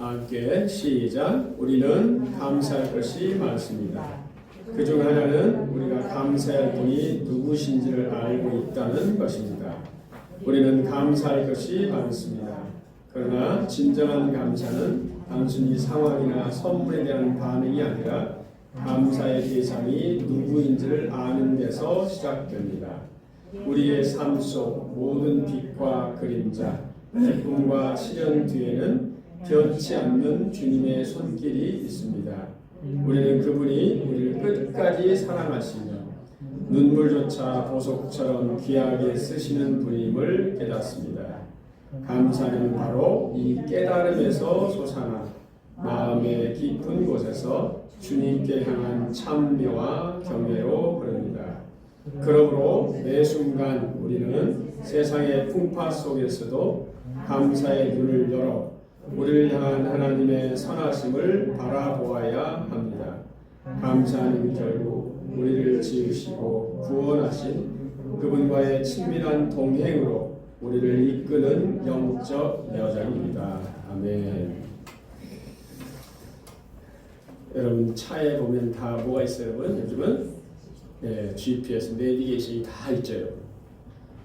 함께 시작. 우리는 감사할 것이 많습니다. 그중 하나는 우리가 감사할 분이 누구신지를 알고 있다는 것입니다. 우리는 감사할 것이 많습니다. 그러나 진정한 감사는 단순히 상황이나 선물에 대한 반응이 아니라 감사의 대상이 누구인지를 아는 데서 시작됩니다. 우리의 삶 속 모든 빛과 그림자, 기쁨과 시련 뒤에는 변치 않는 주님의 손길이 있습니다. 우리는 그분이 우리를 끝까지 사랑하시며 눈물조차 보석처럼 귀하게 쓰시는 분임을 깨닫습니다. 감사는 바로 이 깨달음에서 솟아나 마음의 깊은 곳에서 주님께 향한 참여와 경외로 흐릅니다. 그러므로 매 순간 우리는 세상의 풍파 속에서도 감사의 눈을 열어 우리를 향한 하나님의 선하심을 바라보아야 합니다. 감사는 결국 우리를 지으시고 구원하신 그분과의 친밀한 동행으로 우리를 이끄는 영적 여정입니다. 아멘. 여러분 차에 보면 다 뭐가 있어요? 여러분? 요즘은 GPS, 내비게이션이 다 있죠.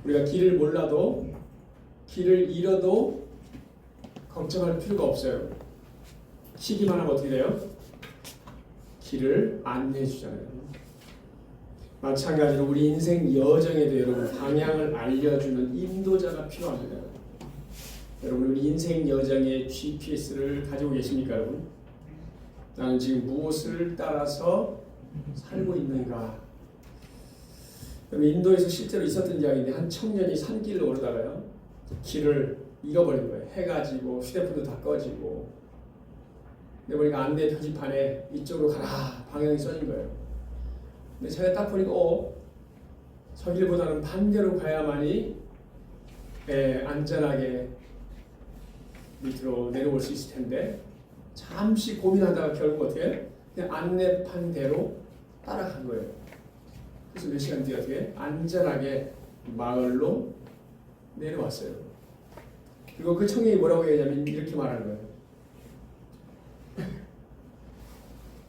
우리가 길을 몰라도 길을 잃어도 걱정할 필요가 없어요. 시기만 하면 어떻게 돼요? 길을 안내해 주잖아요. 마찬가지로 우리 인생 여정에도 여러분 방향을 알려주는 인도자가 필요합니다. 여러분 우리 인생 여정의 GPS를 가지고 계십니까 여러분? 나는 지금 무엇을 따라서 살고 있는가? 인도에서 실제로 있었던 이야기인데 한 청년이 산길을 오르다가요 길을 잃어버린 거예요. 해가 지고 휴대폰도 다 꺼지고 근데 보니까 안내 표지판에 이쪽으로 가라 방향이 써진 거예요. 근데 제가 딱 보니까 저 길보다는 반대로 가야만이 안전하게 밑으로 내려올 수 있을 텐데 잠시 고민하다가 결국 어떻게 그냥 안내판대로 따라간 거예요. 그래서 몇 시간 뒤에 어떻게 안전하게 마을로 내려왔어요. 그리고 그 청년이 뭐라고 얘기하냐면 이렇게 말하는 거예요.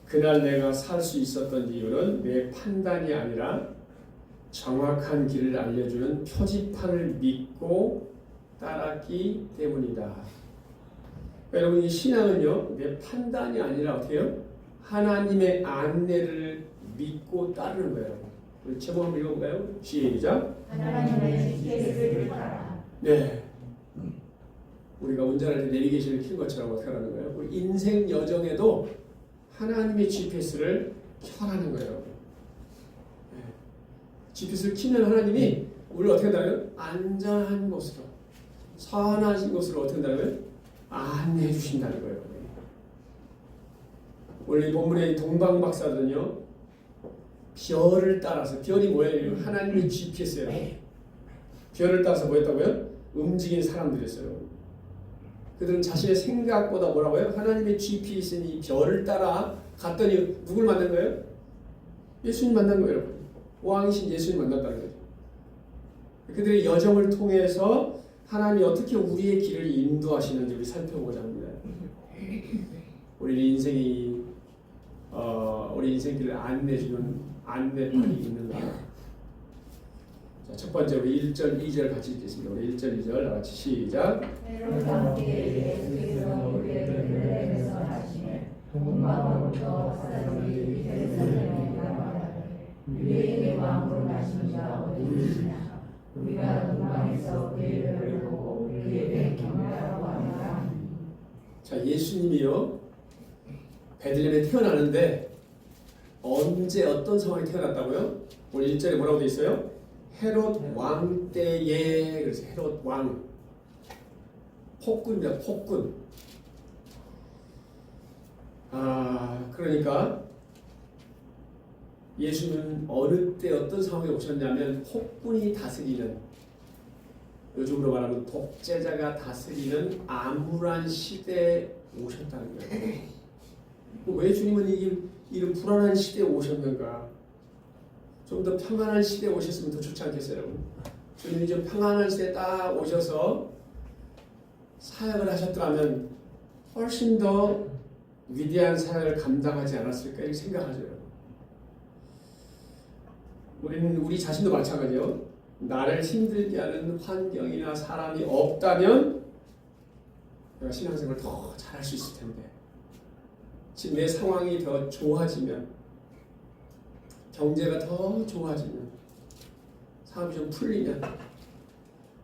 그날 내가 살 수 있었던 이유는 내 판단이 아니라 정확한 길을 알려주는 표지판을 믿고 따랐기 때문이다. 여러분 이 신앙은요 내 판단이 아니라 어떻게 해요? 하나님의 안내를 믿고 따르는 거예요. 우리 제목 한번 읽어볼까요? 시작. 하나님의 GPS를 따라. 네. 우리가 운전할 때 내비게이션을 켜는 것처럼 어떻게 하는 거예요? 우리 인생 여정에도 하나님의 GPS를 켜라는 거예요. 네. GPS를 켜면 하나님이 우리를 어떻게 한다면 안전한 곳으로 선하신 곳으로 어떻게 한다면 안내해 주신다는 거예요. 원래 본문의 동방 박사들은요 별을 따라서 별이 뭐예요? 하나님의 GPS예요. 별을 따라서 뭐 했다고요? 움직이는 사람들이었어요. 그들은 자신의 생각보다 뭐라고요? 하나님의 GPS인 이 별을 따라 갔더니 누굴 만난 거예요? 예수님 만난 거예요. 왕이신 예수님 만났다는 거죠. 그들의 여정을 통해서 하나님이 어떻게 우리의 길을 인도하시는지 우리 살펴보고자 합니다. 우리 인생이 우리 인생길을 안내해주는 안내판이 있는가? 자, 첫 번째로 1절, 2절 같이 읽겠습니다. 우리 1절, 2절 다 같이 시작. 때로는 예수께서 우리를 베들레헴에서 하시매 동방으로부터 사람이 예루살렘에 가라되 유대인의 왕으로 나신 자 어디 계시냐? 우리가 동방에서 그의 별을 보고 그에게 경배하러 왔노라. 자, 예수님이요 베들레헴에 태어나는데 언제 어떤 상황에 태어났다고요? 오늘 1절에 뭐라고 되어 있어요? 헤롯 왕 때에. 그래서 헤롯 왕 폭군입니다. 폭군. 그러니까 예수님은 어느 때 어떤 상황에 오셨냐면 폭군이 다스리는, 요즘으로 말하면 독재자가 다스리는 암울한 시대에 오셨다는 거예요. 왜 주님은 이런 불안한 시대에 오셨는가? 좀 더 평안한 시대에 오셨으면 더 좋지 않겠어요, 여러분? 주님이 좀 평안한 시대에 딱 오셔서 사역을 하셨더라면 훨씬 더 위대한 사역을 감당하지 않았을까 이렇게 생각하죠. 우리는 우리 자신도 마찬가지요. 나를 힘들게 하는 환경이나 사람이 없다면 내가 신앙생활을 더 잘할 수 있을 텐데, 지금 내 상황이 더 좋아지면, 경제가 더 좋아지면, 사업이 좀 풀리면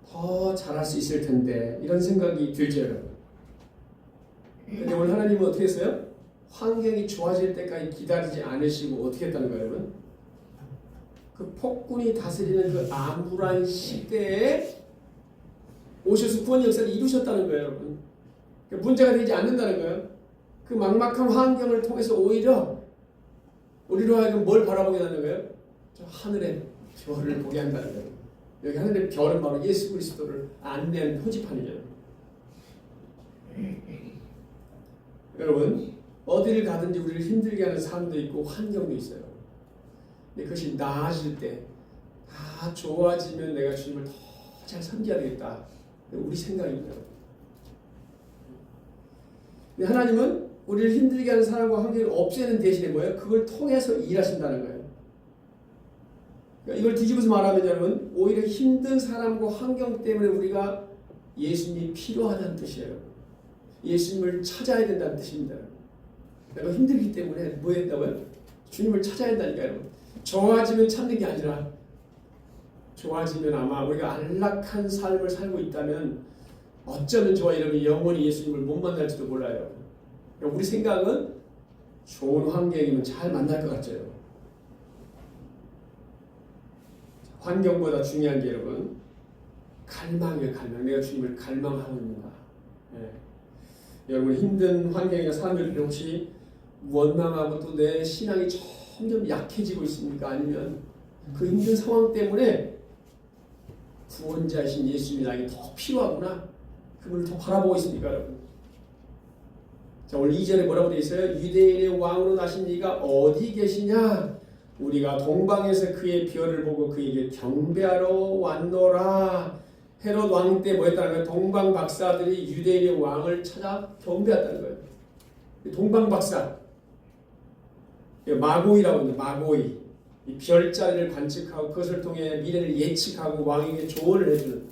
더 잘할 수 있을 텐데 이런 생각이 들죠, 여러분. 근데 오늘 하나님은 어떻게 했어요? 환경이 좋아질 때까지 기다리지 않으시고 어떻게 했다는 거예요, 여러분? 그 폭군이 다스리는 그 암울한 시대에 오셔서 구원 역사를 이루셨다는 거예요, 여러분. 문제가 되지 않는다는 거예요. 그 막막한 환경을 통해서 오히려 우리로 하여금 뭘 바라보게 하는 거예요? 저 하늘의 별을 보게 한다는 거예요. 여기 하늘의 별은 바로 예수 그리스도를 안내하는 표지판이에요. 여러분, 어디를 가든지 우리를 힘들게 하는 사람도 있고 환경도 있어요. 근데 그것이 나아질 때, 다 좋아지면 내가 주님을 더 잘 섬겨야 되겠다. 우리 생각입니다. 근데 하나님은 우리를 힘들게 하는 사람과 환경을 없애는 대신에 뭐예요? 그걸 통해서 일하신다는 거예요. 그러니까 이걸 뒤집어서 말하면 여러분, 오히려 힘든 사람과 환경 때문에 우리가 예수님이 필요하다는 뜻이에요. 예수님을 찾아야 된다는 뜻입니다. 내가 힘들기 때문에 뭐 했다고요? 주님을 찾아야 한다니까요. 좋아지면 찾는 게 아니라, 좋아지면 아마 우리가 안락한 삶을 살고 있다면 어쩌면 저와 여러분이 영원히 예수님을 못 만날지도 몰라요. 우리 생각은 좋은 환경이면 잘 만날 것 같죠. 환경보다 중요한 게 여러분, 갈망이에요. 갈망. 내가 주님을 갈망하고 있는가. 여러분, 힘든 환경이나 사람들이 혹시 원망하고 또 내 신앙이 점점 약해지고 있습니까? 아니면 그 힘든 상황 때문에 구원자이신 예수님이 나에게 더 필요하구나, 그분을 더 바라보고 있습니까, 여러분? 자, 오늘 2절에 뭐라고 되어 있어요? 유대인의 왕으로 나신 이가 어디 계시냐? 우리가 동방에서 그의 별을 보고 그에게 경배하러 왔노라. 헤롯 왕 때 뭐였다는 거예요? 동방 박사들이 유대인의 왕을 찾아 경배했다는 거예요. 동방 박사, 마고이라고 합니다. 마고이. 이 별자리를 관측하고 그것을 통해 미래를 예측하고 왕에게 조언을 해주는.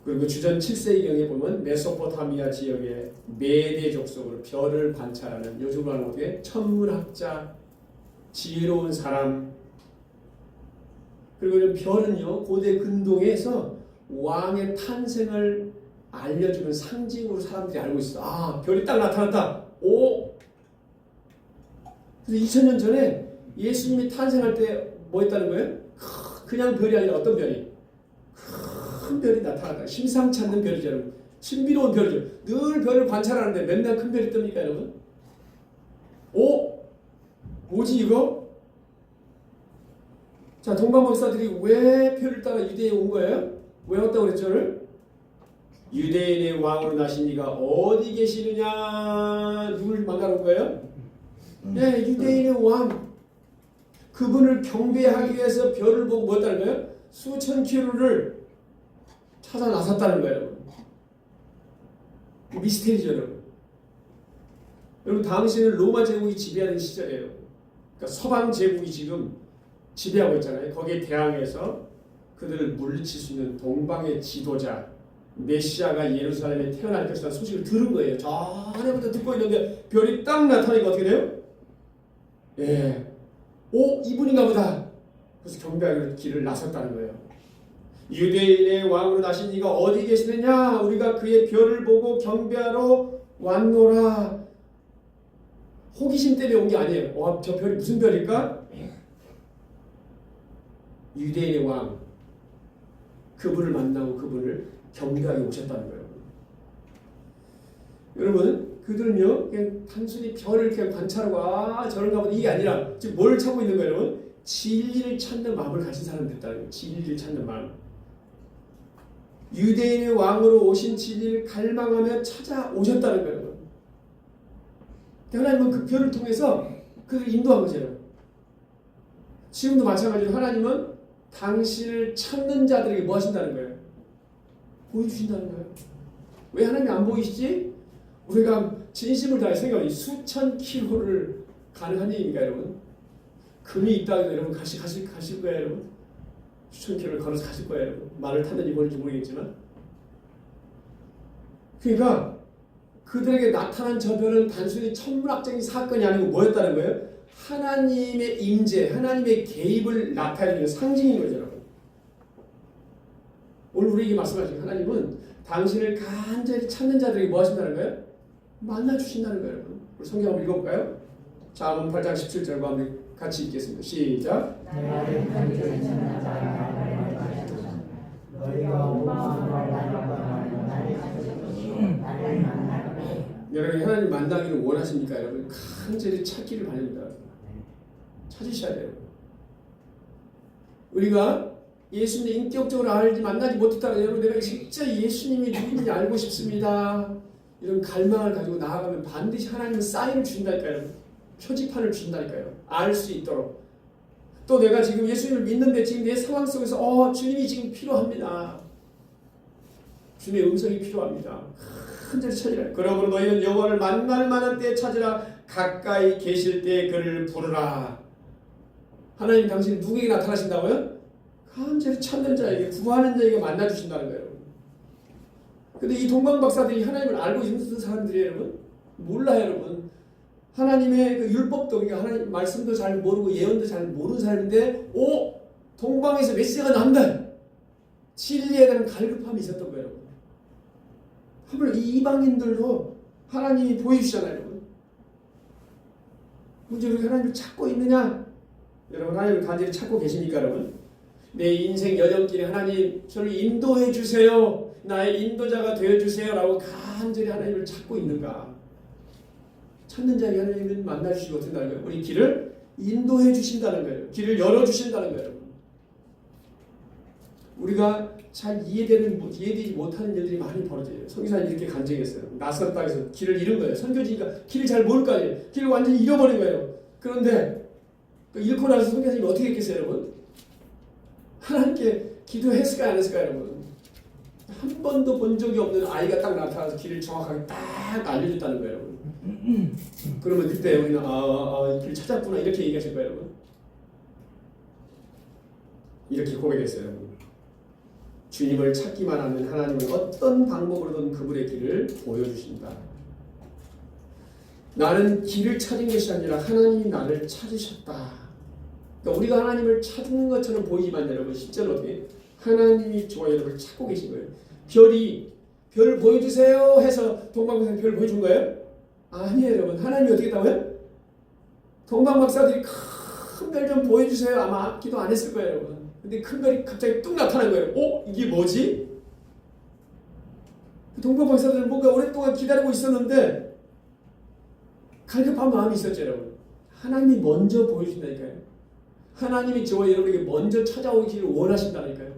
그리고 주전 7세기경에 보면 메소포타미아 지역의 메대 족속으로 별을 관찰하는, 요즘으로 하는 어떻게 천문학자, 지혜로운 사람. 그리고 별은요, 고대 근동에서 왕의 탄생을 알려주는 상징으로 사람들이 알고 있어. 아, 별이 딱 나타났다. 오! 그래서 2000년 전에 예수님이 탄생할 때 뭐 했다는 거예요? 그냥 별이 아니라 어떤 별이? 큰 별이 나타났다. 심상치 않는 별이죠, 여러분. 신비로운 별이죠. 늘 별을 관찰하는데 맨날 큰 별이 뜹니까, 여러분? 오? 뭐지 이거? 자, 동방 박사들이 왜 별을 따라 유대에 온 거예요? 왜 왔다고 그랬죠, 오늘? 유대인의 왕으로 나신 이가 어디 계시느냐? 누굴 만나러 온 거예요? 네, 유대인의 왕. 그분을 경배하기 위해서 별을 보고 뭐 했다는 거예요? 수천 킬로를 찾아 나섰다는 거예요, 여러분. 미스테리죠, 여러분. 여러분, 당시에는 로마 제국이 지배하는 시절이에요. 그러니까 서방 제국이 지금 지배하고 있잖아요. 거기에 대항해서 그들을 물리칠 수 있는 동방의 지도자, 메시아가 예루살렘에 태어날 것이라는 소식을 들은 거예요. 전에부터 듣고 있는데 별이 딱 나타나니까 어떻게 돼요? 예, 오, 이분인가 보다. 그래서 경배하기 길을 나섰다는 거예요. 유대인의 왕으로 나신 이가 어디 계시느냐? 우리가 그의 별을 보고 경배하러 왔노라. 호기심 때문에 온 게 아니에요. 와, 저 별이 무슨 별일까? 유대인의 왕, 그분을 만나고 그분을 경배하게 오셨다는 거예요. 여러분, 그들은요, 그냥 단순히 별을 이렇게 관찰하고 아, 저런가 보다 이게 아니라 지금 뭘 찾고 있는 거예요, 여러분? 진리를 찾는 마음을 가진 사람이 됐다는 거예요. 진리를 찾는 마음. 유대인의 왕으로 오신 진리를 갈망하며 찾아오셨다는 거예요, 여러분. 하나님은 그 별을 통해서 그들을 인도한 거죠, 여러분. 지금도 마찬가지로 하나님은 당신을 찾는 자들에게 뭐 하신다는 거예요? 보여주신다는 거예요. 왜 하나님이 안 보이시지? 우리가 진심을 다해 생각해 수천 킬로를 가능한 얘기입니까 여러분? 금이 있다 해도 여러분 가실 거예요 여러분? 수천 킬로를 걸어서 가실 거예요 여러분? 말을 탔는지 모르는지 모르겠지만 그러니까 그들에게 나타난 저 별은 단순히 천문학적인 사건이 아니고 뭐였다는 거예요? 하나님의 임재, 하나님의 개입을 나타내는 상징인 거죠 여러분. 오늘 우리에게 말씀하신 하나님은 당신을 간절히 찾는 자들에게 뭐 하신다는 거예요? 만나주신다는 거예요 여러분. 우리 성경 한번 읽어볼까요? 잠언 8장 17절과 한번 같이 읽겠습니다. 시작. 여러분 하나님 만나기를 원하십니까 여러분? 간절히 찾기를 바랍니다. 찾으셔야 돼요. 우리가 예수님 인격적으로 알지 만나지 못했다면 여러분 내가 진짜 예수님이 누군지 알고 싶습니다. 이런 갈망을 가지고 나아가면 반드시 하나님은 사인을 주신다니까요. 표지판을 주신다니까요. 알 수 있도록. 또 내가 지금 예수님을 믿는데 지금 내 상황 속에서 주님이 지금 필요합니다. 주님의 음성이 필요합니다. 간절히 찾으라. 그러므로 너희는 여호와를 만날 만한 때에 찾으라. 가까이 계실 때에 그를 부르라. 하나님 당신이 누구에게 나타나신다고요? 간절히 찾는 자에게 구하는 자에게 만나주신다는 거예요. 근데 이 동방박사들이 하나님을 알고 있는 사람들이에요 여러분? 몰라요 여러분. 하나님의 그 율법도 그러니까 하나님 말씀도 잘 모르고 예언도 잘 모르는 사람인데 동방에서 메시아가 나온다. 진리에 대한 갈급함이 있었던 거예요 여러분. 한번 이 이방인들도 하나님이 보여주시잖아요 여러분. 문제 우리가 하나님을 찾고 있느냐? 여러분 하나님을 간절히 찾고 계십니까 여러분? 내 인생 여정길에 하나님 저를 인도해 주세요. 나의 인도자가 되어주세요 라고 간절히 하나님을 찾고 있는가? 찾는 자에게 하나님은 만나주시고 어떻다는 거예요? 우리 길을 인도해 주신다는 거예요. 길을 열어주신다는 거예요. 우리가 잘 이해되지 못하는 일들이 많이 벌어져요. 선교사님 이렇게 간증했어요. 낯선 땅에서 길을 잃은 거예요. 선교지니까 길을 잘 모를 거 아니에요. 길을 완전히 잃어버린 거예요. 그런데 잃고 나서 선교사님이 어떻게 했겠어요 여러분? 하나님께 기도했을까요 안 했을까요 여러분? 한 번도 본 적이 없는 아이가 딱 나타나서 길을 정확하게 딱 알려줬다는 거예요 여러분. 그러면 그때 우리는 이 길 찾았구나 이렇게 얘기하실 거예요 여러분. 이렇게 고백했어요 여러분. 주님을 찾기만 하면 하나님은 어떤 방법으로든 그분의 길을 보여주신다. 나는 길을 찾은 것이 아니라 하나님이 나를 찾으셨다. 그러니까 우리가 하나님을 찾는 것처럼 보이지만 여러분 실제로 어떻게 하나님이 저와 여러분을 찾고 계신 거예요. 별 보여주세요 해서 동방박사님 별 보여준 거예요? 아니에요 여러분. 하나님이 어떻게 했다고요? 동방박사들이 큰 별 좀 보여주세요 아마 기도 안 했을 거예요 여러분. 근데 큰 별이 갑자기 뚝 나타난 거예요. 이게 뭐지? 동방박사들은 뭔가 오랫동안 기다리고 있었는데 갈급한 마음이 있었죠 여러분. 하나님이 먼저 보여주신다니까요. 하나님이 저와 여러분에게 먼저 찾아오기를 원하신다니까요.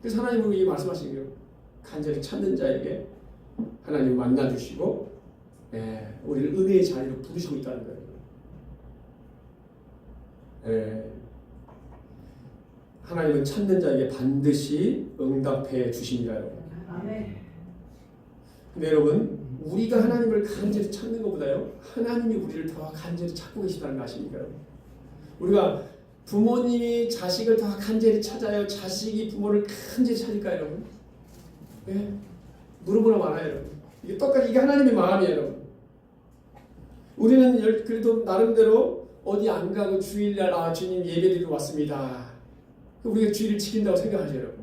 그래서 하나님은 우리에게 말씀하시는 거예요. 간절히 찾는 자에게 하나님 만나주시고 우리를 은혜의 자리로 부르시고 있다는 거예요. 하나님은 찾는 자에게 반드시 응답해 주십니다 여러분. 아멘. 근데 여러분 우리가 하나님을 간절히 찾는 것보다요 하나님이 우리를 더 간절히 찾고 계시다는 거 아십니까 여러분? 우리가 부모님이 자식을 더 간절히 찾아요. 자식이 부모를 간절히 찾을까요 여러분? 물어보나 말아요 여러분. 이게 똑같이 이게 하나님의 마음이에요 여러분. 우리는 그래도 나름대로 어디 안 가고 주일날 주님 예배드리러 왔습니다. 우리가 주일을 지킨다고 생각하죠 여러분.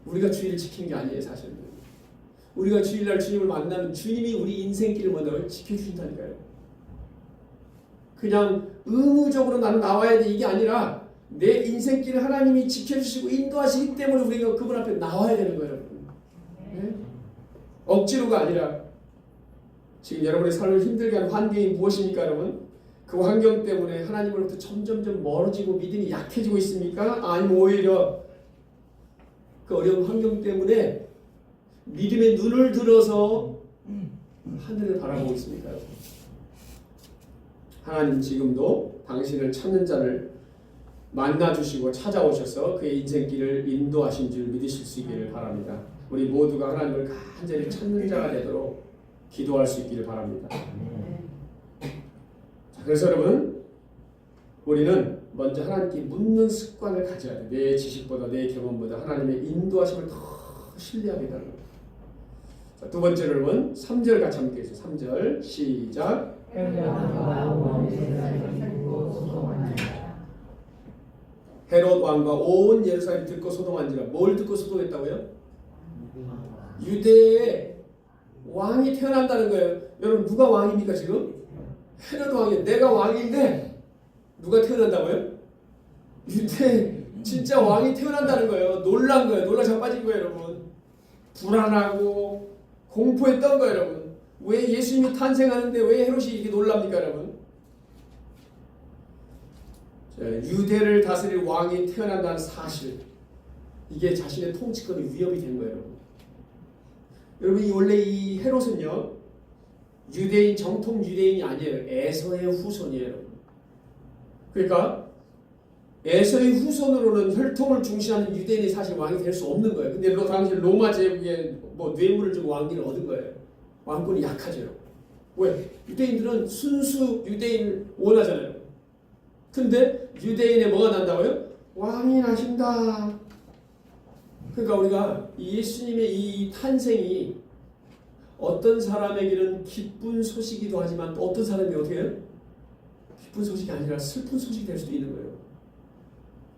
우리가 주일을 지키는 게 아니에요 사실은. 우리가 주일날 주님을 만나면 주님이 우리 인생길을 먼저 지켜주신다니까요. 그냥 의무적으로 나는 나와야 돼 이게 아니라 내 인생길을 하나님이 지켜주시고 인도하시기 때문에 우리가 그분 앞에 나와야 되는 거예요 여러분. 억지로가 아니라. 지금 여러분의 삶을 힘들게 하는 환경이 무엇입니까 여러분? 그 환경 때문에 하나님으로부터 점점점 멀어지고 믿음이 약해지고 있습니까? 아니면 오히려 그 어려운 환경 때문에 믿음의 눈을 들어서 하늘을 바라보고 있습니까? 하나님 지금도 당신을 찾는 자를 만나주시고 찾아오셔서 그의 인생길을 인도하신 줄 믿으실 수 있기를 바랍니다. 우리 모두가 하나님을 간절히 찾는 자가 되도록 기도할 수 있기를 바랍니다. 자, 그래서 여러분, 우리는 먼저 하나님께 묻는 습관을 가져야 돼. 내 지식보다 내 경험보다 하나님의 인도하심을 더 신뢰하게 되는 거예요. 자, 두 번째로 여러분 3절 같이 함께 해주세요. 3절 시작. 헤롯 왕과 온 예루살렘 듣고 소동한지라. 뭘 듣고 소동했다고요? 유대에 왕이 태어난다는 거예요. 여러분 누가 왕입니까 지금? 헤롯 왕이에요. 내가 왕인데 누가 태어난다고요? 유대 진짜 왕이 태어난다는 거예요. 놀란 거예요. 놀라 자빠진 거예요, 여러분. 불안하고 공포했던 거예요, 여러분. 왜 예수님이 탄생하는데 왜 헤롯이 이렇게 놀랍니까, 여러분? 유대를 다스릴 왕이 태어난다는 사실, 이게 자신의 통치권에 위협이 된 거예요, 여러분. 여러분, 원래 이 헤롯은요, 유대인, 정통 유대인이 아니에요. 에서의 후손이에요, 여러분. 그러니까 에서의 후손으로는 혈통을 중시하는 유대인이 사실 왕이 될 수 없는 거예요. 근데 당시 로마 제국에 뭐 뇌물을 주고 왕기를 얻은 거예요. 왕권이 약하죠. 왜? 유대인들은 순수 유대인을 원하잖아요. 근데 유대인에 뭐가 난다고요? 왕이 나신다. 그러니까 우리가 예수님의 이 탄생이 어떤 사람에게는 기쁜 소식이기도 하지만 또 어떤 사람이 어떻게 해요? 기쁜 소식이 아니라 슬픈 소식이 될 수도 있는 거예요.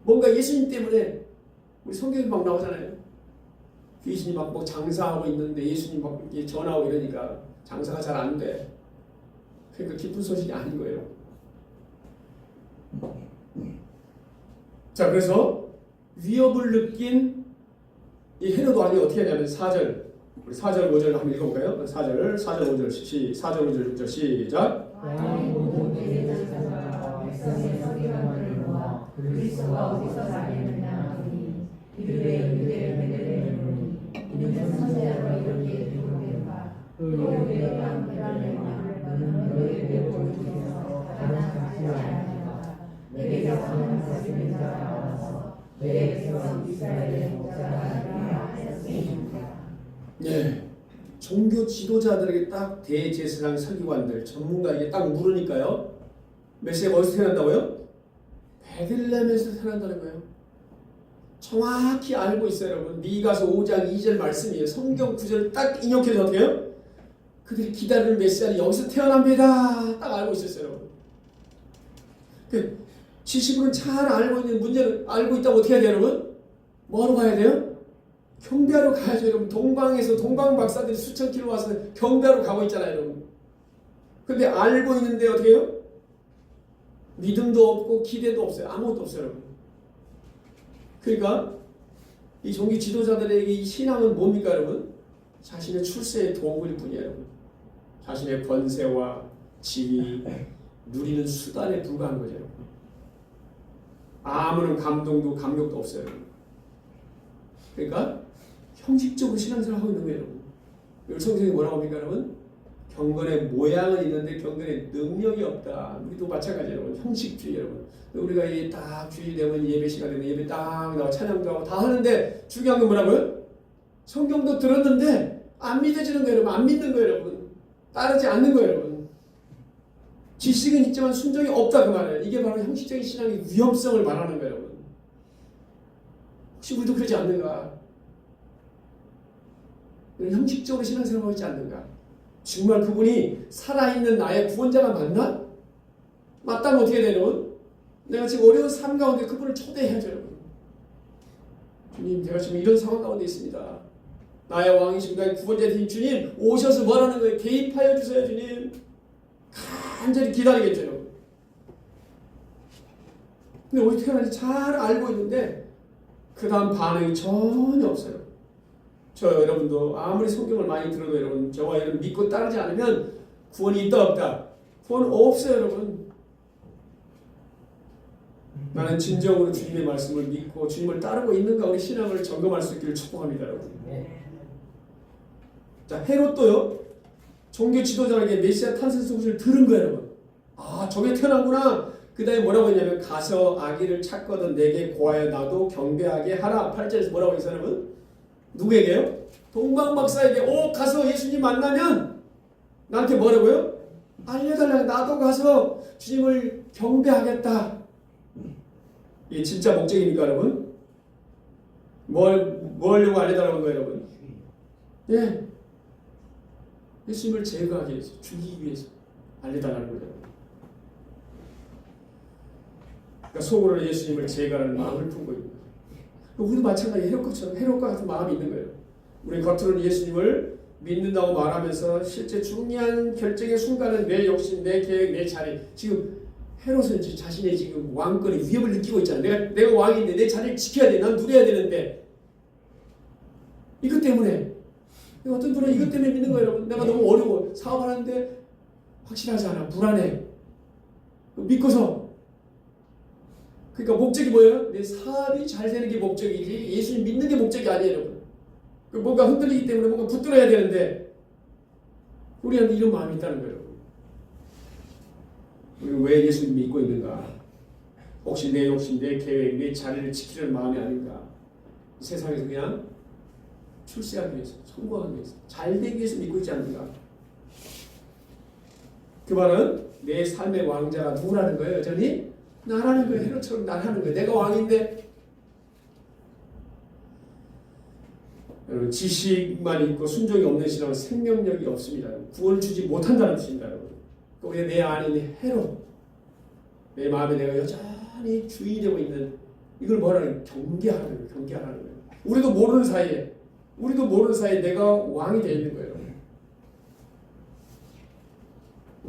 뭔가 예수님 때문에 우리 성경에 막 나오잖아요. 귀신이 막 뭐 장사하고 있는데 예수님 막 이렇게 전화하고 이러니까 장사가 잘 안 돼. 그러니까 기쁜 소식이 아닌 거예요. 자, 그래서 위협을 느낀 이 헤롯 왕이 어떻게 하냐면 4절, 우리 4절 5절 한번 읽어볼까요? 4절 5절 6절 시작. 그리스도가 어디서 나겠느냐 하니 유대인들이 이는 선지자로 이렇게 기록된바 또 유대의 땅 베들레헴아 너희 대복에서 가장 작지 아니하니라 내게 성령 사시는 자가 나와서 내 백성 이스라엘의 목자가 되리라 하였습니다. 네, 종교 지도자들에게 딱 대제사장 서기관들 전문가에게 딱 물으니까요. 메시아가 어디서 태어난다고요? 베들레헴에서 태어난다는 거예요. 정확히 알고 있어요, 여러분. 미가서 5장 2절 말씀이에요. 성경 구절을 딱 인용해서 어떻게 해요? 그들이 기다리는 메시아는 여기서 태어납니다. 딱 알고 있었어요, 여러분. 그 지식으로는 잘 알고 있는 문제를 알고 있다고 어떻게 해야 돼요, 여러분? 뭐하러 가야 돼요? 경배하러 가야죠, 여러분. 동방에서 동방 박사들이 수천 킬로 와서 경배하러 가고 있잖아요, 여러분. 근데 알고 있는데 어떻게 해요? 믿음도 없고 기대도 없어요. 아무것도 없어요, 여러분. 그러니까 이 종교 지도자들에게 이 신앙은 뭡니까, 여러분? 자신의 출세의 도구일 뿐이에요, 여러분. 자신의 권세와 지위, 누리는 수단에 불과한 거죠, 여러분. 아무런 감동도 감격도 없어요, 여러분. 그러니까 형식적으로 신앙생활을 하고 있는 거예요, 여러분. 여기 성경이 뭐라고 합니까, 여러분? 경건의 모양은 있는데 경건의 능력이 없다. 우리도 마찬가지예요, 여러분. 형식주의, 여러분. 우리가 이 딱 주일 되면 예배 시간 되면 예배 딱 나와 찬양도 하고 다 하는데 중요한 건 뭐라고요? 성경도 들었는데 안 믿어지는 거예요, 여러분. 안 믿는 거예요, 여러분. 따르지 않는 거예요, 여러분. 지식은 있지만 순종이 없다 그 말이에요. 이게 바로 형식적인 신앙의 위험성을 말하는 거예요, 여러분. 혹시 우리도 그러지 않는가? 형식적으로 신앙생활하고 있지 않는가? 정말 그분이 살아있는 나의 구원자가 맞나? 맞다면 어떻게 되는? 내가 지금 어려운 삶 가운데 그분을 초대해야죠, 여러분. 주님, 제가 지금 이런 상황 가운데 있습니다. 나의 왕이신 나의 구원자이신 주님, 오셔서 뭐라는 거예요? 개입하여 주세요, 주님. 간절히 기다리겠죠, 여러분. 근데 어떻게 태어난지 잘 알고 있는데 그 다음 반응이 전혀 없어요. 저 여러분도 아무리 성경을 많이 들어도 여러분 저와 여러분 믿고 따르지 않으면 구원이 있다 없다? 구원 없어요, 여러분. 나는 진정으로 주님의 말씀을 믿고 주님을 따르고 있는가 우리 신앙을 점검할 수 있기를 축복합니다, 여러분. 자, 헤롯도요. 종교 지도자에게 메시아 탄생 소식을 들은 거예요, 여러분. 아, 저게 태어난구나. 그 다음에 뭐라고 했냐면 가서 아기를 찾거든 내게 고하여 나도 경배하게 하라. 8절에서 뭐라고 했어요, 여러분? 누구에게요? 동방박사에게. 가서 예수님 만나면 나한테 뭐라고요? 알려달라. 나도 가서 주님을 경배하겠다. 이게 진짜 목적입니까, 여러분? 뭐 하려고 알려달라는 거예요, 여러분? 예. 예수님을 제거하기 위해서, 죽이기 위해서 알려달라는 거예요. 그러니까 속으로 예수님을 제거하는 마음을 품고 있는 거예요. 우리도 마찬가지 헤롯과 같은 마음이 있는 거예요. 우리 겉으로는 예수님을 믿는다고 말하면서 실제 중요한 결정의 순간은 내 욕심, 내 계획, 내 자리. 지금 헤롯은 자신의 지금 왕권의 위협을 느끼고 있잖아요. 내가 왕인데 내 자리를 지켜야 돼. 난 누려야 되는데. 이것 때문에. 어떤 분은 이것 때문에 믿는 거예요, 여러분. 내가 너무 어려워. 사업하는데 확실하지 않아. 불안해. 믿고서. 그러니까 목적이 뭐예요? 내 사업이 잘 되는 게 목적이지 예수님 믿는 게 목적이 아니에요, 여러분. 뭔가 흔들리기 때문에 뭔가 붙들어야 되는데 우리한테 이런 마음이 있다는 거예요. 우리는 왜 예수님 믿고 있는가? 혹시 내 욕심, 내 계획, 내 자리를 지키려는 마음이 아닌가? 세상에서 그냥 출세하기 위해서, 성공하기 위해서, 잘 되기 위해서 믿고 있지 않는가? 그 말은 내 삶의 왕자가 누구라는 거예요? 여전히 나라는 거예요. 헤롯처럼 나라는 거예요. 내가 왕인데 여러분, 지식만 있고 순종이 없는 신앙은 생명력이 없습니다. 구원을 주지 못한다는 뜻입니다, 여러분. 왜 내 안에 있는 헤롯, 내 마음에 내가 여전히 주인이 되고 있는 이걸 뭐라는 경계하라는 거예요. 경계하라는 거예요. 우리도 모르는 사이에 내가 왕이 되어 있는 거예요.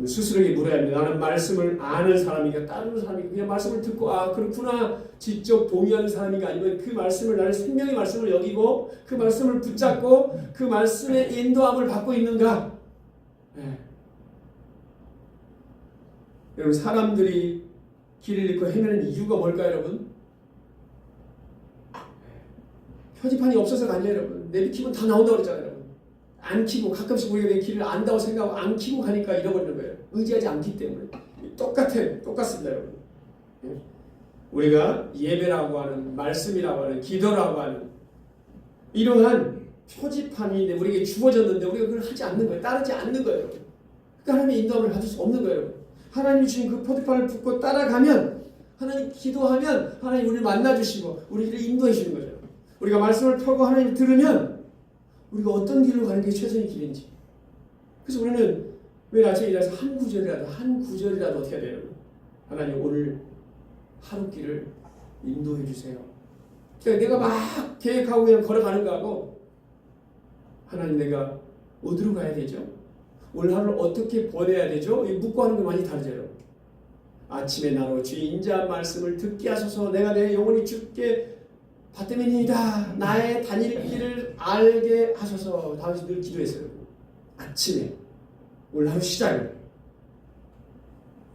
스스로에게 물어야 합니다. 나는 말씀을 아는 사람인가 따르는 사람인가 그냥 말씀을 듣고 그렇구나 직접 동의하는 사람인가 아니면 그 말씀을 나는 생명의 말씀을 여기고 그 말씀을 붙잡고 그 말씀의 인도함을 받고 있는가. 네. 여러분 사람들이 길을 잃고 헤매는 이유가 뭘까요, 여러분? 표지판이 없어서가 아니에요, 여러분. 내비키면 다 나온다고 그랬잖아요, 여러분. 안 키고 가끔씩 우리가 내 길을 안다고 생각하고 안 키고 가니까 잃어버리는 거예요. 의지하지 않기 때문에. 똑같습니다, 여러분. 우리가 예배라고 하는 말씀이라고 하는 기도라고 하는 이러한 표지판이 우리에게 주어졌는데 우리가 그걸 하지 않는 거예요. 따르지 않는 거예요, 여러분. 그러니까 하나님의 인도함을 받을 수 없는 거예요, 여러분. 하나님이 주신 그 표지판을 붙고 따라가면 하나님 기도하면 하나님 우리를 만나주시고 우리를 인도해 주시는 거죠. 우리가 말씀을 펴고 하나님을 들으면 우리가 어떤 길로 가는 게 최선의 길인지. 그래서 우리는 매일 아침에 일어나서 한 구절이라도 어떻게 해야 돼요? 하나님 오늘 하루 길을 인도해 주세요. 그러니까 내가 막 계획하고 그냥 걸어가는 거하고 하나님 내가 어디로 가야 되죠? 오늘 하루를 어떻게 보내야 되죠? 묻고 하는 게 많이 다르죠. 아침에 나로 주의 인자한 말씀을 듣게 하소서. 내가 내 영혼이 주께 받들민이다. 나의 다닐 길을 알게 하소서. 다윗이 늘 기도했어요. 아침에 오늘 하루 시작을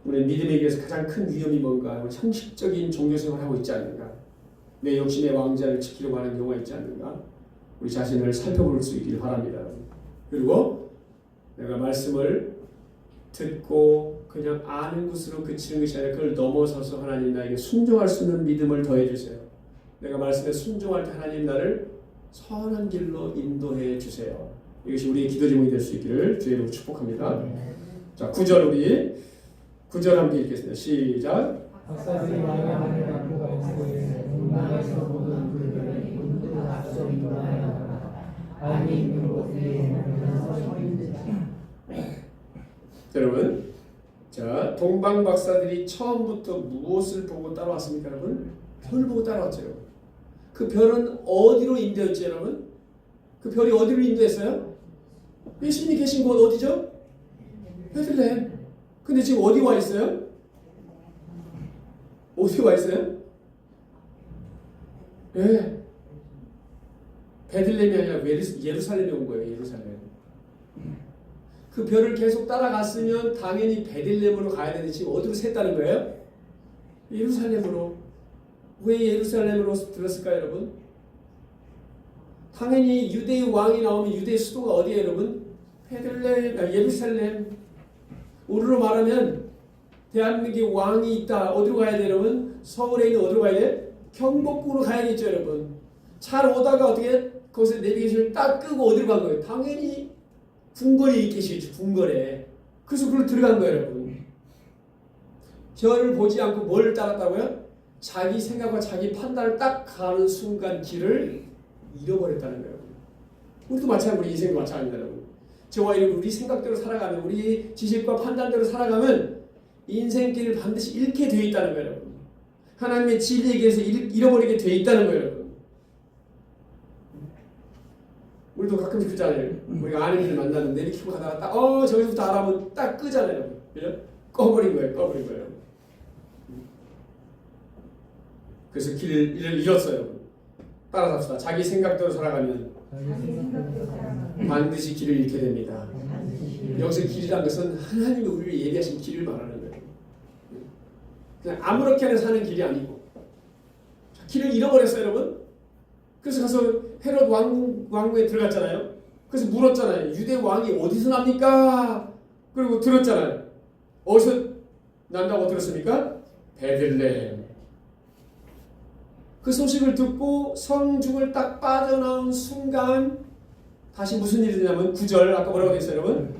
우리 믿음에 비해서 가장 큰 위험이 뭔가? 형식적인 종교생활을 하고 있지 않는가? 내 욕심의 왕자를 지키려고 하는 경우가 있지 않는가? 우리 자신을 살펴볼 수 있길 바랍니다. 그리고 내가 말씀을 듣고 그냥 아는 것으로 그치는 것이 아니라 그걸 넘어서서 하나님 나에게 순종할 수 있는 믿음을 더해 주세요. 내가 말씀에 순종할 때 하나님 나를 선한 길로 인도해 주세요. 이것이 우리의 기도 제목이 될 수 있기를 주의 이름으로 축복합니다. 자, 9절 우리 9절 함께 읽겠습니다. 시작. 박사들이 말하는 남부가 있으되 문방에서 보던 불들이 문득 앞서 인도하여 안에 있는 곳 위에 서 있는 여러분, 자 동방박사들이 처음부터 무엇을 보고 따라왔습니까, 여러분? 별을 보고 따라왔죠. 그 별은 어디로 인도했죠, 여러분? 그 별이 어디로 인도했어요? 예수님이 계신 곳 어디죠? 베들레헴. 근데 지금 어디 와 있어요? 어디 와 있어요? 네. 베들레헴이 아니라 예루살렘에 온 거예요. 예루살렘. 그 별을 계속 따라갔으면 당연히 베들레헴으로 가야 되는데 지금 어디로 샜다는 거예요? 예루살렘으로. 왜 예루살렘으로 들었을까요, 여러분? 당연히 유대의 왕이 나오면 유대의 수도가 어디예요, 여러분? 예루살렘. 우리로 말하면 대한민국에 왕이 있다. 어디로 가야 돼요, 여러분? 서울에 있는 어디로 가야 돼? 경복궁으로 가야겠죠, 여러분. 잘 오다가 어떻게 거기서 내비게이션을 딱 끄고 어디로 간 거예요? 당연히 궁궐에 있겠지, 궁궐에. 그래서 그걸 들어간 거예요, 여러분. 별을 보지 않고 뭘 따랐다고요? 자기 생각과 자기 판단을 딱 가는 순간 길을 잃어버렸다는 거예요. 우리도 마찬가지로 우리 인생도 마찬가지입니다, 여러분. 저와 여러분, 우리 생각대로 살아가면, 우리 지식과 판단대로 살아가면 인생길을 반드시 잃게 되어 있다는 거예요, 여러분. 하나님의 진리에 의해서 잃어버리게 되어 있다는 거예요, 여러분. 우리도 가끔씩 그러잖아요. 우리가 아는 일을 만났는데 이렇게 키고 가다가 딱 저기서부터 알아보면 딱 끄잖아요. 그죠? 꺼버린 거예요. 그래서 길을 잃었어요. 따라서 합시다. 자기 생각대로 살아가면 반드시 길을 잃게 됩니다. 여기서 길이란 것은 하나님이 우리를 예비하신 길을 말하는 거예요. 그냥 아무렇게나 사는 길이 아니고 길을 잃어버렸어요, 여러분. 그래서 가서 헤롯 왕궁에 들어갔잖아요. 그래서 물었잖아요. 유대 왕이 어디서 납니까? 그리고 들었잖아요. 어디서 난다고 들었습니까? 베들레헴. 그 소식을 듣고 성중을 딱 빠져나온 순간 다시 무슨 일이 되냐면 9절 아까 뭐라고 되어 있어요, 여러분?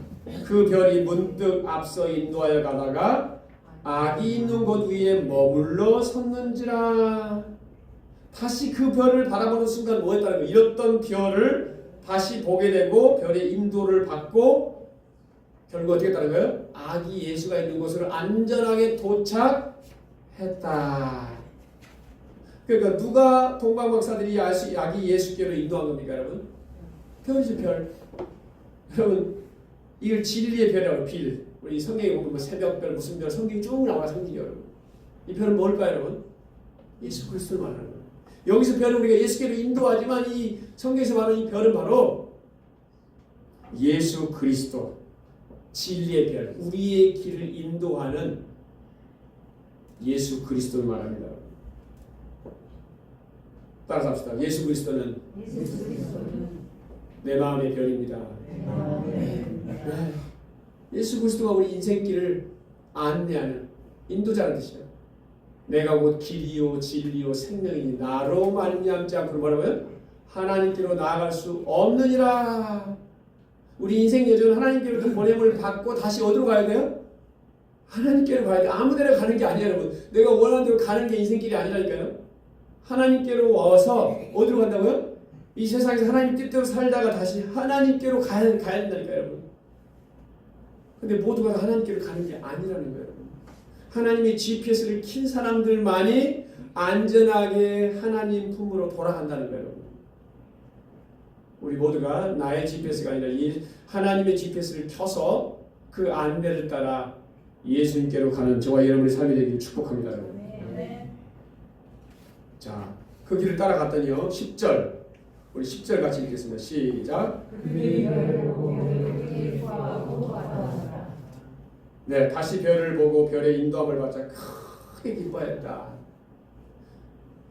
그 별이 문득 앞서 인도하여 가다가 악이 있는 곳 위에 머물러 섰는지라. 다시 그 별을 바라보는 순간 뭐 했다는 거예요? 잃었던 별을 다시 보게 되고 별의 인도를 받고 결국 어떻게 했다는 거예요? 아기 예수가 있는 곳으로 안전하게 도착했다. 그러니까 누가 동방박사들이 아기 예수께로 인도한 겁니까, 여러분? 별이죠, 별. 여러분, 이걸 진리의 별이라고 빌. 우리 성경에 보면 뭐 새벽별, 무슨 별, 성경이 쭉 나와, 성경이 여러분. 이 별은 뭘까요, 여러분? 예수 그리스도를 말하는 거예요. 여기서 별은 우리가 예수께로 인도하지만 이 성경에서 말하는 이 별은 바로 예수 그리스도, 진리의 별, 우리의 길을 인도하는 예수 그리스도를 말합니다. 따라서 합시다. 예수 그리스도는 내 마음의 별입니다. 예수 그리스도가 우리 인생길을 안내하는 인도자라는 뜻이에요. 내가 곧 길이요 진리요 생명이니 나로 말미암지 않고 뭐라고요? 하나님께로 나아갈 수 없느니라. 우리 인생 여정은 하나님께로 그 보냄을 받고 다시 어디로 가야 돼요? 하나님께로 가야 돼요. 아무데나 가는 게 아니에요, 여러분. 내가 원하는 대로 가는 게 인생길이 아니라니까요. 하나님께로 와서 어디로 간다고요? 이 세상에서 하나님 뜻대로 살다가 다시 하나님께로 가야 된다니까요, 여러분. 근데 모두가 하나님께로 가는 게 아니라는 거예요, 여러분. 하나님의 GPS를 킨 사람들만이 안전하게 하나님 품으로 돌아간다는 거예요, 여러분. 우리 모두가 나의 GPS가 아니라 하나님의 GPS를 켜서 그 안내를 따라 예수님께로 가는 저와 여러분의 삶이 되기를 축복합니다, 여러분. 자, 그 길을 따라갔더니요. 10절. 우리 10절 같이 읽겠습니다. 시작. 네, 다시 별을 보고 별의 인도함을 받자 크게 기뻐했다.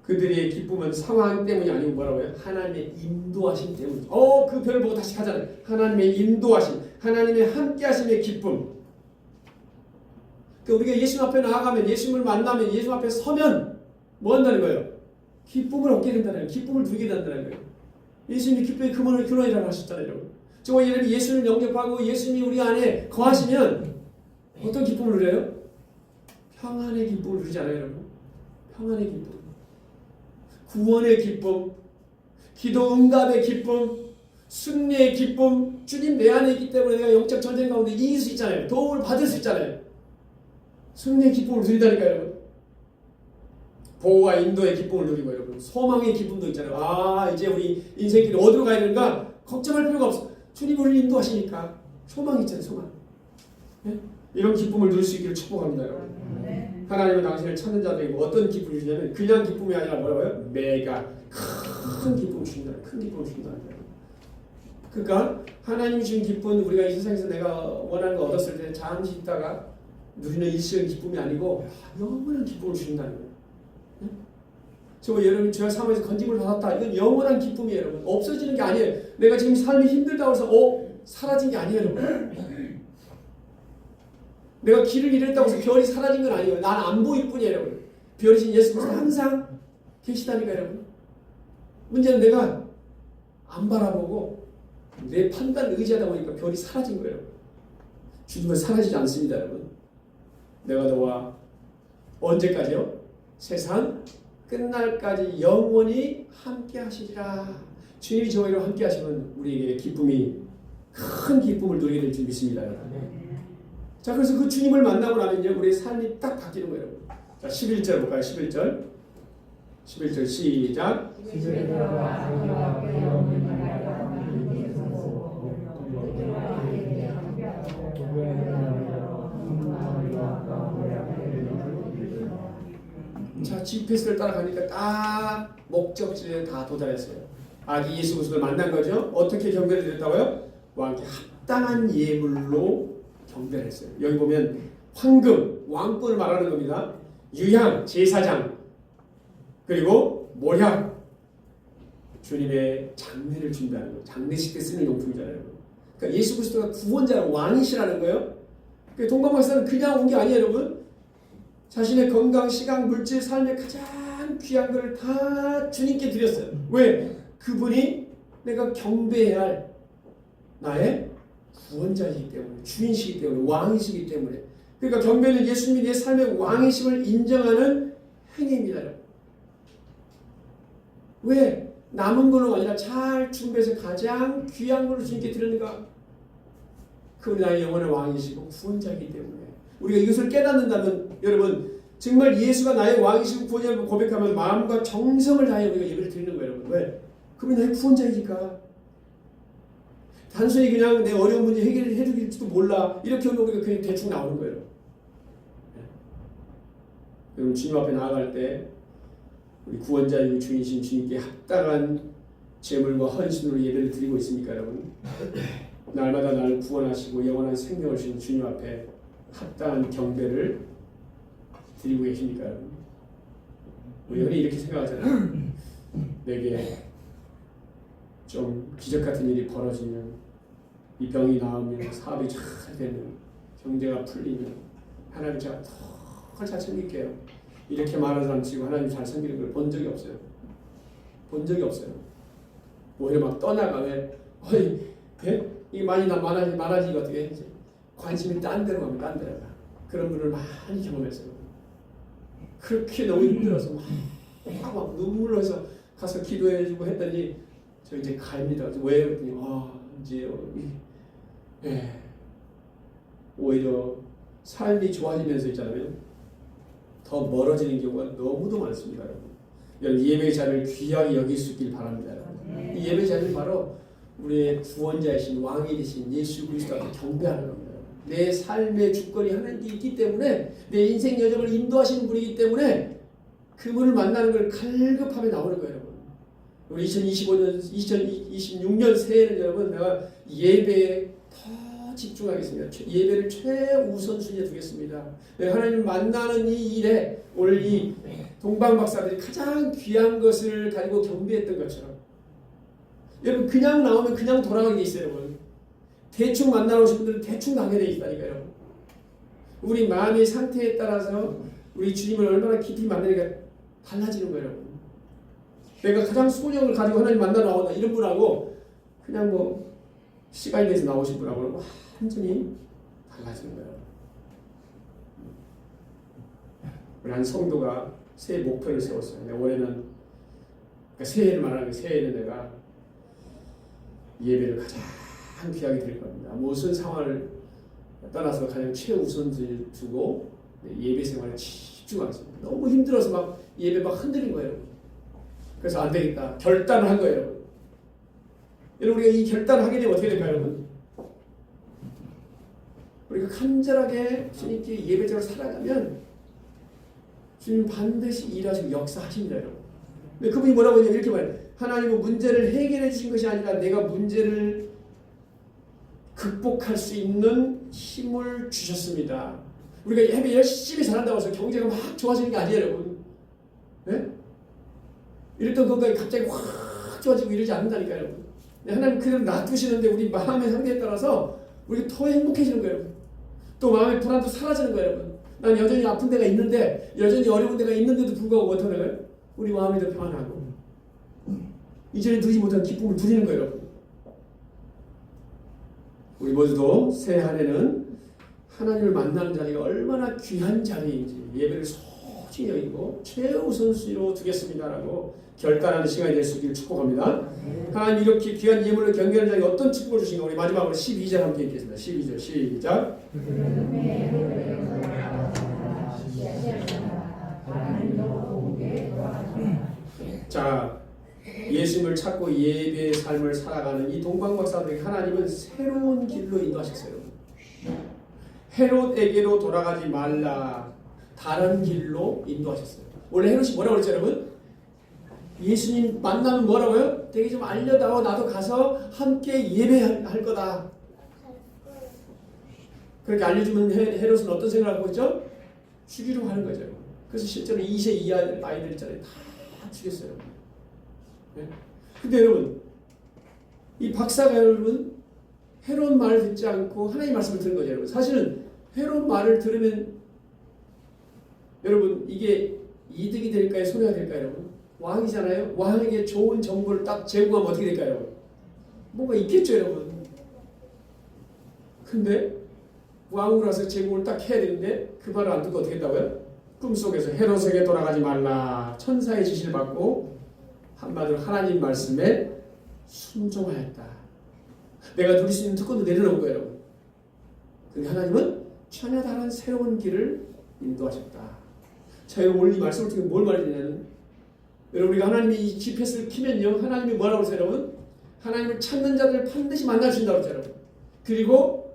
그들의 기쁨은 상황 때문이 아니고 뭐라고요? 하나님의 인도하심 때문. 그 별을 보고 다시 가잖아요. 하나님의 인도하심, 하나님의 함께하심의 기쁨. 그러니까 우리가 예수님 앞에 나아가면, 예수님을 만나면, 예수님 앞에 서면 뭐 한다는 거예요? 기쁨을 얻게 된다는 거예요. 기쁨을 누리게 된다는 거예요. 예수님이 기쁨의 근원이라고 하셨잖아요, 여러분. 저와 여러분이 예수님을 영접하고 예수님이 우리 안에 거하시면 어떤 기쁨을 누려요? 평안의 기쁨을 누리잖아요, 여러분. 평안의 기쁨, 구원의 기쁨, 기도 응답의 기쁨, 승리의 기쁨. 주님 내 안에 있기 때문에 내가 영적 전쟁 가운데 이길 수 있잖아요. 도움을 받을 수 있잖아요. 승리의 기쁨을 누린다니까요, 여러분. 보호와 인도의 기쁨을 누리고, 여러분, 소망의 기쁨도 있잖아요. 이제 우리 인생길이 어디로 가야 되는가 걱정할 필요가 없어. 주님 우리를 인도하시니까 소망이 있잖아요, 소망. 네? 이런 기쁨을 누릴 수 있기를 축복합니다, 여러분. 하나님은 당신을 찾는 자들에게 어떤 기쁨을 주냐면 그냥 기쁨이 아니라 뭐라고요? 내가 큰 기쁨을 주신다. 큰 기쁨을 주신다. 그러니까 하나님이 주신 기쁨은 우리가 이 세상에서 내가 원하는 거 얻었을 때 잠시 있다가 누리는 일시적인 기쁨이 아니고 영원한 기쁨을 주신다는 거예요. 여러분, 죄와 사망에서 건짐을 받았다. 이건 영원한 기쁨이에요, 여러분. 없어지는 게 아니에요. 내가 지금 삶이 힘들다고 해서 사라진 게 아니에요, 여러분. 내가 길을 잃었다고 해서 별이 사라진 건 아니에요. 난 안 보일 뿐이에요, 여러분. 별이신 예수 그리스도 항상 계시다니까, 여러분. 문제는 내가 안 바라보고 내 판단을 의지하다 보니까 별이 사라진 거예요. 주님은 사라지지 않습니다, 여러분. 내가 너와 언제까지요? 세상 끝날까지 영원히 함께 하시리라. 주님이 저희와 함께 하시면 우리에게 기쁨이 큰 기쁨을 누리게 될 줄 믿습니다, 여러분. 자, 그래서 그 주님을 만나고 나면요, 우리의 삶이 딱 바뀌는 거예요. 자, 11절 볼까요? 11절 시작. 집에 들어가 자기와 깨어있는 날과 자, GPS를 따라가니까 딱 목적지에 다 도달했어요. 아기 예수 그리스도를 만난 거죠. 어떻게 경배를 드렸다고요? 왕께 합당한 예물로 경배를 했어요. 여기 보면 황금, 왕권을 말하는 겁니다. 유향, 제사장, 그리고 모략, 주님의 장례를 준비하는 거예요. 장례식 때 쓰는 용품이잖아요. 그러니까 예수 그리스도가 구원자라 왕이시라는 거예요. 동방박사는 그냥 온 게 아니에요, 여러분. 자신의 건강, 시간, 물질, 삶의 가장 귀한 걸 다 주님께 드렸어요. 왜? 그분이 내가 경배해야 할 나의 구원자이기 때문에, 주인이시기 때문에, 왕이시기 때문에. 그러니까 경배는 예수님이 내 삶의 왕이심을 인정하는 행위입니다. 왜? 남은 걸로 아니라 잘 준비해서 가장 귀한 걸로 주님께 드렸는가? 그분이 나의 영원의 왕이시고 구원자이기 때문에. 우리가 이것을 깨닫는다면 여러분 정말 예수가 나의 왕이시고 구원자를 고백하면 마음과 정성을 다해 우리가 예배를 드리는 거예요, 여러분. 왜? 그분이 나의 구원자이니까. 단순히 그냥 내 어려운 문제 해결해 주길지도 몰라 이렇게 하면 우리가 그냥 대충 나오는 거예요. 여러분 주님 앞에 나아갈 때 우리 구원자이고 주인이신 주님께 합당한 제물과 헌신으로 예배를 드리고 있습니까, 여러분? 날마다 나를 구원하시고 영원한 생명을 주신 주님 앞에 합당한 경배를 드리고 계십니까, 여러분? 우리 이렇게 생각하잖아요. 내게 좀 기적 같은 일이 벌어지면, 이 병이 나으면, 사업이 잘 되면, 경제가 풀리면 하나님 제가 더 잘 챙길게요. 이렇게 말하는 사람 치고 하나님 잘 챙기는 걸 본 적이 없어요. 본 적이 없어요. 오히려 막 떠나가. 왜? 이게 많아지니까 어떻게 해야지? 관심이 딴 데로 가면 딴 데로 가. 그런 분을 많이 경험했어요. 그렇게 너무 힘들어서 막 눈물로 해서 가서 기도해주고 했더니 저 이제 갑니다. 왜? 그랬더니 이제 오히려 삶이 좋아지면서 있잖아요. 더 멀어지는 경우가 너무도 많습니다, 여러분. 예배의 자리를 귀하게 여길 수 있길 바랍니다, 여러분. 이 예배 자리는 바로 우리의 구원자이신 왕이 되신 예수 그리스도 앞에 경배하는 겁니다. 내 삶의 주권이 하나님께 있기 때문에, 내 인생 여정을 인도하시는 분이기 때문에 그분을 만나는 걸 갈급하며 나오는 거예요, 여러분. 우리 2026년 새해는 여러분 내가 예배에 더 집중하겠습니다. 예배를 최우선순위에 두겠습니다. 하나님을 만나는 이 일에 오늘 이 동방박사들이 가장 귀한 것을 가지고 경배했던 것처럼 여러분 그냥 나오면 그냥 돌아가게 돼 있어요, 여러분. 대충 만나러 오신 분들은 대충 가게 돼 있다니까요, 여러분. 우리 마음의 상태에 따라서 우리 주님을 얼마나 깊이 만나니까 달라지는 거예요, 여러분. 내가 가장 소원을 가지고 하나님 만나러 나온다 이런 분하고 그냥 뭐 시간이 돼서 나오신 분하고는 완전히 달라지는 거예요. 우리 한 성도가 새해 목표를 세웠어요. 올해는 그러니까 새해를 말하는 거예요. 새해는 내가 예배를 가장 귀하게 드릴 겁니다. 무슨 상황을 떠나서 가장 최우선을 두고 예배 생활에 집중하겠습니다. 너무 힘들어서 막 예배 막 흔들린 거예요. 그래서 안 되겠다. 결단을 한 거예요, 여러분. 여러분 우리가 이 결단을 하게 되면 어떻게 될까요, 여러분? 우리가 간절하게 주님께 예배자로 살아가면 주님 반드시 일하시고 역사하십니다, 여러분. 근데 그분이 뭐라고 했냐면 이렇게 말해요. 하나님은 문제를 해결해 주신 것이 아니라 내가 문제를 극복할 수 있는 힘을 주셨습니다. 우리가 예배 열심히 잘한다고 해서 경제가 막 좋아지는 게 아니에요, 여러분. 네? 이랬던 것까지 갑자기 확 좋아지고 이러지 않는다니까요, 여러분. 하나님 그대로 놔두시는데 우리 마음의 상태에 따라서 우리가 더 행복해지는 거예요. 또 마음의 불안도 사라지는 거예요, 여러분. 난 여전히 아픈 데가 있는데, 여전히 어려운 데가 있는데도 불구하고 어떻게 해요? 우리 마음이 더 평안하고 이전에 누리지 못한 기쁨을 누리는 거예요, 여러분. 우리 모두도 새해 한 해는 하나님을 만나는 자리가 얼마나 귀한 자리인지 예배를 소중히 여기고 최우선순위로 두겠습니다라고 결단하는 시간이 될 수 있기를 축복합니다. 하나님 이렇게 귀한 예물을 경배하는 자에게 어떤 축복을 주신가. 우리 마지막으로 12절 함께 읽겠습니다. 12절 시작. 자, 예수님을 찾고 예배의 삶을 살아가는 이 동방박사들에게 하나님은 새로운 길로 인도하셨어요. 헤롯에게로 돌아가지 말라, 다른 길로 인도하셨어요. 원래 헤롯이 뭐라고 그랬죠, 여러분? 예수님 만나면 뭐라고요? 되게 좀 알려다오, 나도 가서 함께 예배할 거다. 그렇게 알려주면 헤롯은 어떤 생각을 하고 있죠? 죽이려고 하는 거죠. 그래서 실제로 2세 이하 아이들 있잖아요, 다 죽였어요. 네? 근데 여러분, 이 박사가 여러분 헤롯 말을 듣지 않고 하나님 말씀을 듣는 거죠. 여러분, 사실은 헤롯 말을 들으면 여러분 이게 이득이 될까요? 손해가 될까요? 여러분, 왕이잖아요. 왕에게 좋은 정보를 딱 제공하면 어떻게 될까요? 뭔가 있겠죠, 여러분. 근데 왕으로서 제공을 딱 해야 되는데 그 말을 안 듣고 어떻게 했다고요? 꿈속에서 헤롯에게 돌아가지 말라, 천사의 지시를 받고 한마디로 하나님 말씀에 순종하였다. 내가 누릴 수 있는 특권도 내려놓은 거예요, 여러분. 근데 하나님은 전혀 다른 새로운 길을 인도하셨다. 자, 여러분 오늘 이 말씀을 통해 뭘 말해주냐면, 여러분 우리가 하나님이 이 GPS를 키면요, 하나님이 뭐라고 그러세요, 여러분? 하나님을 찾는 자들을 반드시 만나주신다고 그러죠, 여러분. 그리고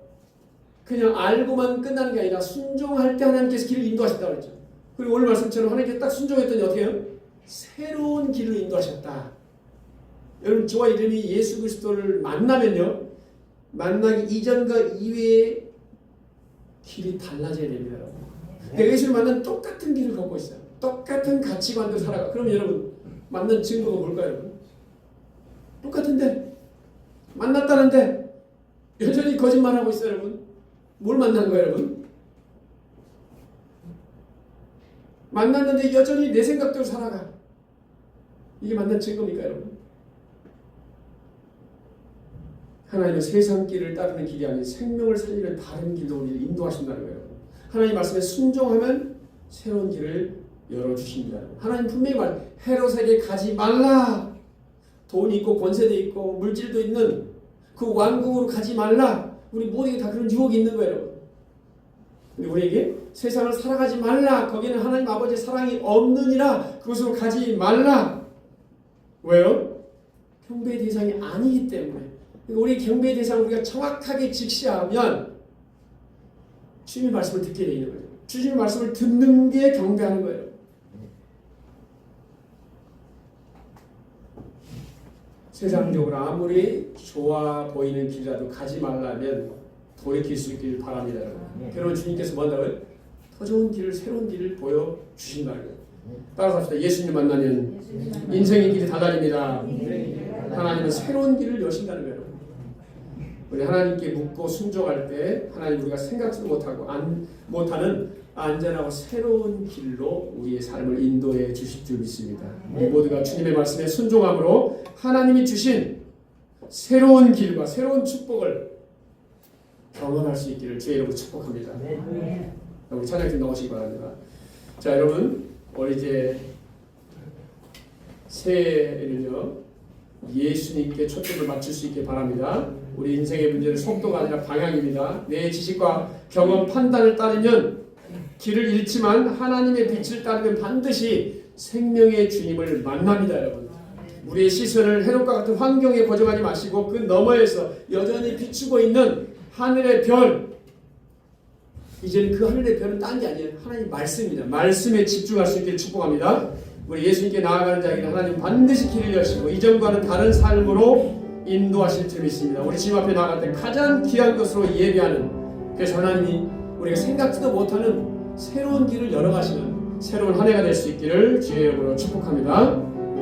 그냥 알고만 끝나는 게 아니라 순종할 때 하나님께서 길을 인도하셨다고 그랬죠. 그리고 오늘 말씀처럼 하나님께서 딱 순종했더니 어떻게 해요? 새로운 길로 인도하셨다. 여러분, 저와 이름이 예수 그리스도를 만나면요, 만나기 이전과 이후에 길이 달라져야 됩니다, 여러분. 내가 예수를 만나면 똑같은 길을 걷고 있어요. 똑같은 가치관도 살아가. 그러면 여러분, 만난 증거가 뭘까요, 여러분? 똑같은데, 만났다는데 여전히 거짓말하고 있어요, 여러분. 뭘 만난 거예요, 여러분? 만났는데 여전히 내 생각대로 살아가. 이게 만난 증거입니까, 여러분? 하나님은 세상 길을 따르는 길이 아닌 생명을 살리는 다른 길로 우리를 인도하신다는 거예요. 하나님 말씀에 순종하면 새로운 길을 열어주십니다. 하나님 분명히 말, 헤롯에게 가지 말라. 돈이 있고 권세도 있고 물질도 있는 그 왕국으로 가지 말라. 우리 모두에게 다 그런 유혹이 있는 거예요, 여러분. 근데 우리에게 세상을 살아가지 말라. 거기는 하나님 아버지의 사랑이 없느니라. 그곳으로 가지 말라. 왜요? 경배의 대상이 아니기 때문에. 우리 경배의 대상을 우리가 정확하게 직시하면 주님의 말씀을 듣게 되어 있는 거예요. 주님의 말씀을 듣는 게 경배하는 거예요. 세상적으로 아무리 좋아 보이는 길이라도 가지 말라면 돌이킬 수 있길 바랍니다. 그러면 주님께서 뭐한다고요? 더 좋은 길을, 새로운 길을 보여주신다는 거예요. 따라서 합시다. 예수님 만나면 인생의 길이 달라집니다. 하나님은 새로운 길을 여신다는 거예요. 우리 하나님께 묻고 순종할 때 하나님 우리가 생각지도 못하는 안전하고 새로운 길로 우리의 삶을 인도해 주실 줄 믿습니다. 우리 모두가 주님의 말씀에 순종함으로 하나님이 주신 새로운 길과 새로운 축복을 경험할 수 있기를 주의 이름으로 축복합니다. 우리 찬양팀 나오시기 바랍니다. 자, 여러분, 우리 이제 새해에는요, 예수님께 초점을 맞출 수 있게 바랍니다. 우리 인생의 문제는 속도가 아니라 방향입니다. 내 지식과 경험, 판단을 따르면 길을 잃지만 하나님의 빛을 따르면 반드시 생명의 주님을 만납니다, 여러분. 우리의 시선을 헤롯과 같은 환경에 고정하지 마시고 그 너머에서 여전히 비추고 있는 하늘의 별, 이제는 그 하늘의 별은 딴 게 아니에요. 하나님 말씀입니다. 말씀에 집중할 수 있기를 축복합니다. 우리 예수님께 나아가는 자에게는 하나님 반드시 길을 여시고 이전과는 다른 삶으로 인도하실 줄 믿습니다. 우리 집 앞에 나갈 때 가장 귀한 것으로 예배하는, 그래서 하나님이 우리가 생각지도 못하는 새로운 길을 열어가시는 새로운 한 해가 될 수 있기를 주의 이름으로 축복합니다.